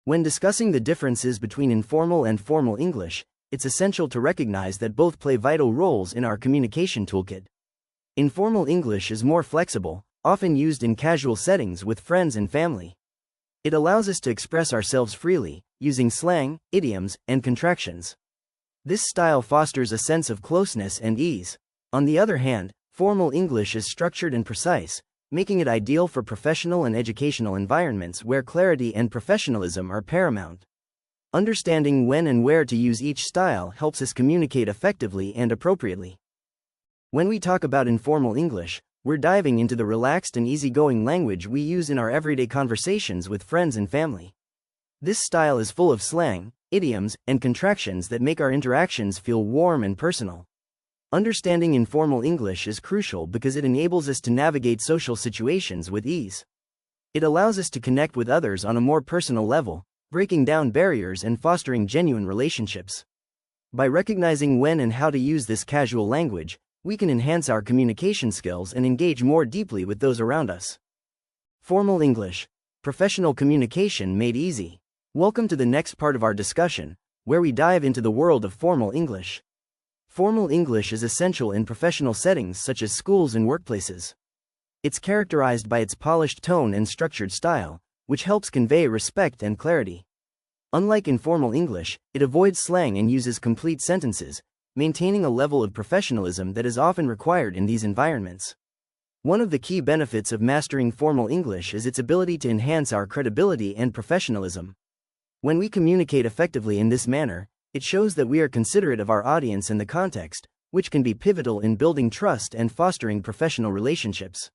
When discussing the differences between informal and formal English, it's essential to recognize that both play vital roles in our communication toolkit. Informal English is more flexible, often used in casual settings with friends and family. It allows us to express ourselves freely, using slang, idioms, and contractions. This style fosters a sense of closeness and ease. On the other hand, formal English is structured and precise, making it ideal for professional and educational environments where clarity and professionalism are paramount. Understanding when and where to use each style helps us communicate effectively and appropriately. When we talk about informal English, we're diving into the relaxed and easygoing language we use in our everyday conversations with friends and family. This style is full of slang, idioms, and contractions that make our interactions feel warm and personal. Understanding informal English is crucial because it enables us to navigate social situations with ease. It allows us to connect with others on a more personal level, breaking down barriers and fostering genuine relationships. By recognizing when and how to use this casual language, we can enhance our communication skills and engage more deeply with those around us. Formal English, professional communication made easy. Welcome to the next part of our discussion, where we dive into the world of formal English. Formal English is essential in professional settings such as schools and workplaces. It's characterized by its polished tone and structured style, which helps convey respect and clarity. Unlike informal English, it avoids slang and uses complete sentences, maintaining a level of professionalism that is often required in these environments. One of the key benefits of mastering formal English is its ability to enhance our credibility and professionalism. When we communicate effectively in this manner, it shows that we are considerate of our audience and the context, which can be pivotal in building trust and fostering professional relationships.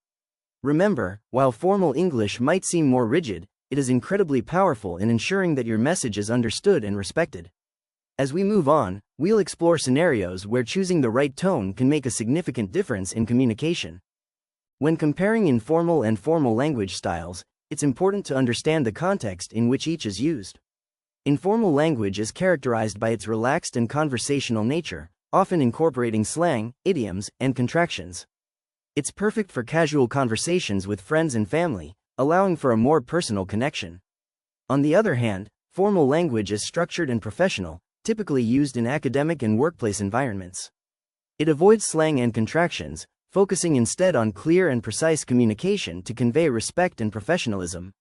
Remember, while formal English might seem more rigid, it is incredibly powerful in ensuring that your message is understood and respected. As we move on, we'll explore scenarios where choosing the right tone can make a significant difference in communication. When comparing informal and formal language styles, it's important to understand the context in which each is used. Informal language is characterized by its relaxed and conversational nature, often incorporating slang, idioms, and contractions. It's perfect for casual conversations with friends and family, allowing for a more personal connection. On the other hand, formal language is structured and professional, typically used in academic and workplace environments. It avoids slang and contractions, focusing instead on clear and precise communication to convey respect and professionalism.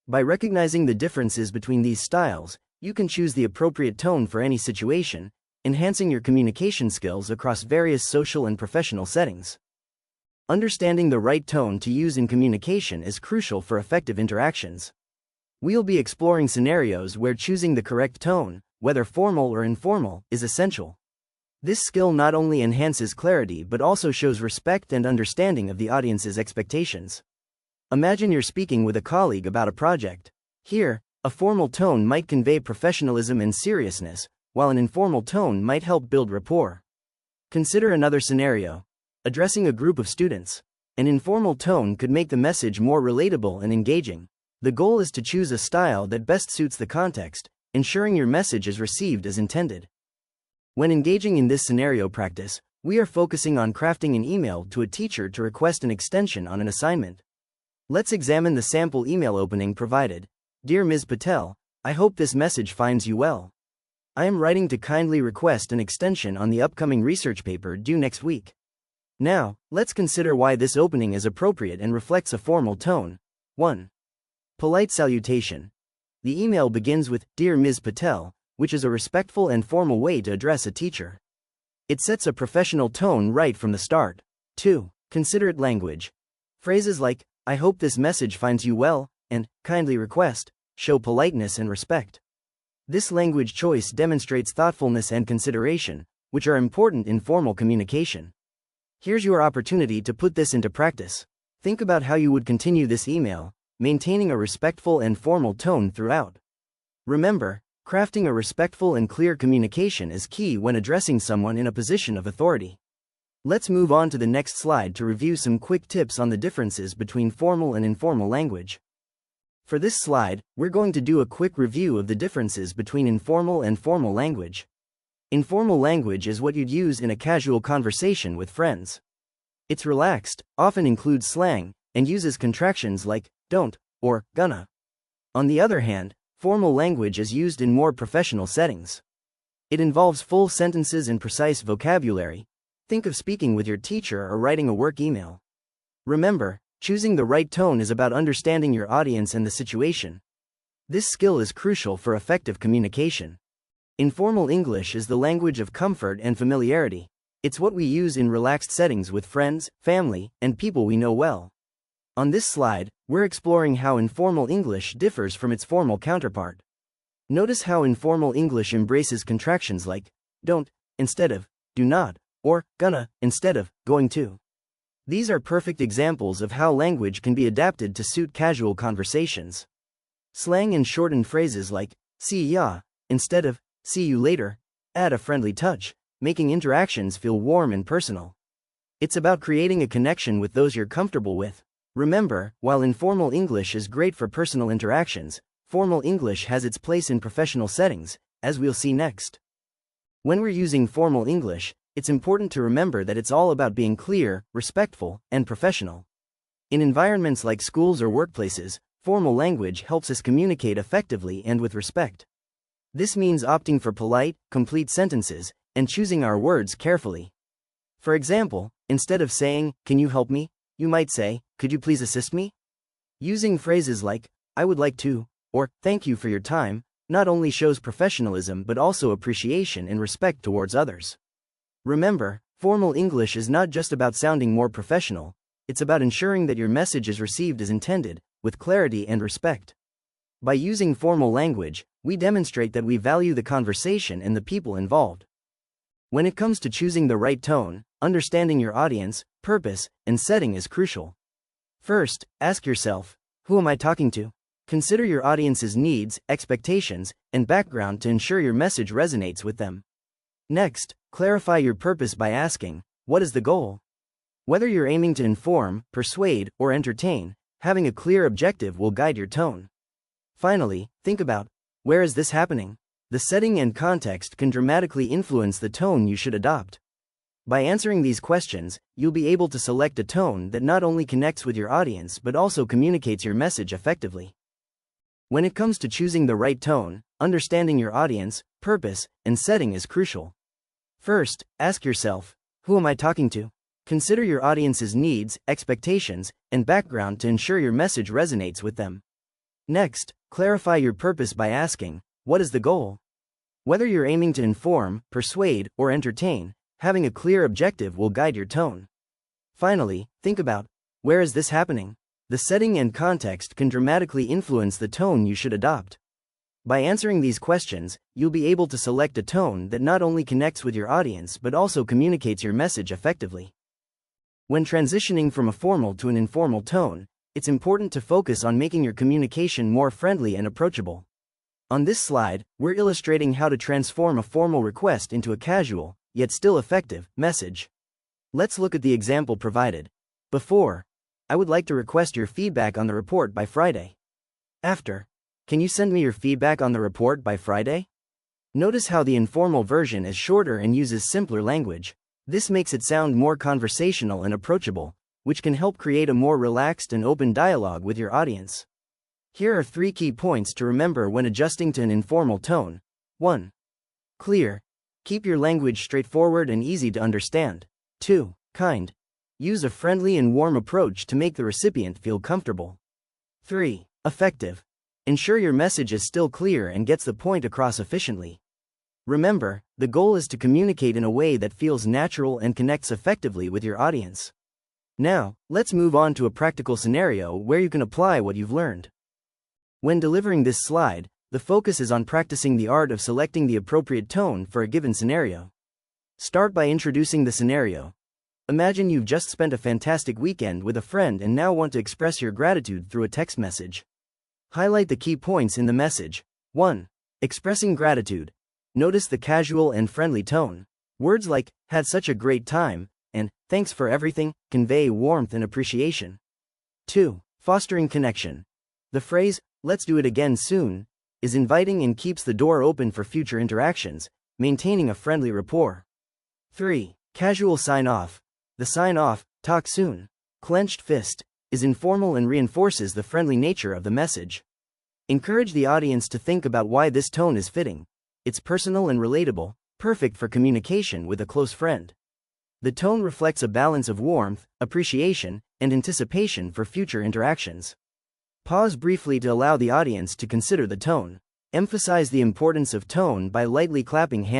By recognizing the differences between these styles, you can choose the appropriate tone for any situation, enhancing your communication skills across various social and professional settings. Understanding the right tone to use in communication is crucial for effective interactions. We'll be exploring scenarios where choosing the correct tone, whether formal or informal, is essential. This skill not only enhances clarity but also shows respect and understanding of the audience's expectations. Imagine you're speaking with a colleague about a project. Here, a formal tone might convey professionalism and seriousness, while an informal tone might help build rapport. Consider another scenario. Addressing a group of students. An informal tone could make the message more relatable and engaging. The goal is to choose a style that best suits the context, ensuring your message is received as intended. When engaging in this scenario practice, we are focusing on crafting an email to a teacher to request an extension on an assignment. Let's examine the sample email opening provided. Dear Ms. Patel, I hope this message finds you well. I am writing to kindly request an extension on the upcoming research paper due next week. Now, let's consider why this opening is appropriate and reflects a formal tone. 1. Polite salutation. The email begins with, Dear Ms. Patel, which is a respectful and formal way to address a teacher. It sets a professional tone right from the start. 2. Considerate language. Phrases like, I hope this message finds you well, and kindly request, show politeness and respect. This language choice demonstrates thoughtfulness and consideration, which are important in formal communication. Here's your opportunity to put this into practice. Think about how you would continue this email, maintaining a respectful and formal tone throughout. Remember, crafting a respectful and clear communication is key when addressing someone in a position of authority. Let's move on to the next slide to review some quick tips on the differences between formal and informal language. For this slide, we're going to do a quick review of the differences between informal and formal language. Informal language is what you'd use in a casual conversation with friends. It's relaxed, often includes slang, and uses contractions like don't or gonna. On the other hand, Formal language is used in more professional settings. It involves full sentences and precise vocabulary. Think of speaking with your teacher or writing a work email. Remember, choosing the right tone is about understanding your audience and the situation. This skill is crucial for effective communication. Informal English is the language of comfort and familiarity. It's what we use in relaxed settings with friends, family, and people we know well. On this slide, we're exploring how informal English differs from its formal counterpart. Notice how informal English embraces contractions like don't instead of do not, or gonna instead of going to. These are perfect examples of how language can be adapted to suit casual conversations. Slang and shortened phrases like see ya instead of see you later add a friendly touch, making interactions feel warm and personal. It's about creating a connection with those you're comfortable with. Remember, while informal English is great for personal interactions, formal English has its place in professional settings, as we'll see next. When we're using formal English, it's important to remember that it's all about being clear, respectful, and professional. In environments like schools or workplaces, formal language helps us communicate effectively and with respect. This means opting for polite, complete sentences, and choosing our words carefully. For example, instead of saying, "Can you help me?" you might say, "Could you please assist me?" Using phrases like, "I would like to," or "Thank you for your time," not only shows professionalism but also appreciation and respect towards others. Remember, formal English is not just about sounding more professional, it's about ensuring that your message is received as intended, with clarity and respect. By using formal language, we demonstrate that we value the conversation and the people involved. When it comes to choosing the right tone, understanding your audience, purpose, and setting is crucial. First, ask yourself, who am I talking to? Consider your audience's needs, expectations, and background to ensure your message resonates with them. Next, clarify your purpose by asking, what is the goal? Whether you're aiming to inform, persuade, or entertain, having a clear objective will guide your tone. Finally, think about, where is this happening? The setting and context can dramatically influence the tone you should adopt. By answering these questions, you'll be able to select a tone that not only connects with your audience but also communicates your message effectively. When it comes to choosing the right tone, understanding your audience, purpose, and setting is crucial. First, ask yourself, who am I talking to? Consider your audience's needs, expectations, and background to ensure your message resonates with them. Next, clarify your purpose by asking, what is the goal? Whether you're aiming to inform, persuade, or entertain, having a clear objective will guide your tone. Finally, think about, where is this happening? The setting and context can dramatically influence the tone you should adopt. By answering these questions, you'll be able to select a tone that not only connects with your audience but also communicates your message effectively. When transitioning from a formal to an informal tone, it's important to focus on making your communication more friendly and approachable. On this slide, we're illustrating how to transform a formal request into a casual, yet still effective, message. Let's look at the example provided. Before, I would like to request your feedback on the report by Friday. After, can you send me your feedback on the report by Friday? Notice how the informal version is shorter and uses simpler language. This makes it sound more conversational and approachable, which can help create a more relaxed and open dialogue with your audience. Here are 3 key points to remember when adjusting to an informal tone. 1. Clear. Keep your language straightforward and easy to understand. 2. Kind. Use a friendly and warm approach to make the recipient feel comfortable. 3. Effective. Ensure your message is still clear and gets the point across efficiently. Remember, the goal is to communicate in a way that feels natural and connects effectively with your audience. Now, let's move on to a practical scenario where you can apply what you've learned. When delivering this slide, the focus is on practicing the art of selecting the appropriate tone for a given scenario. Start by introducing the scenario. Imagine you've just spent a fantastic weekend with a friend and now want to express your gratitude through a text message. Highlight the key points in the message. 1. Expressing gratitude. Notice the casual and friendly tone. Words like, had such a great time, and, thanks for everything, convey warmth and appreciation. 2. Fostering connection. The phrase, let's do it again soon, is inviting and keeps the door open for future interactions, maintaining a friendly rapport. 3. Casual sign-off. The sign-off, talk soon, clenched fist, is informal and reinforces the friendly nature of the message. Encourage the audience to think about why this tone is fitting. It's personal and relatable, perfect for communication with a close friend. The tone reflects a balance of warmth, appreciation, and anticipation for future interactions. Pause briefly to allow the audience to consider the tone. Emphasize the importance of tone by lightly clapping hands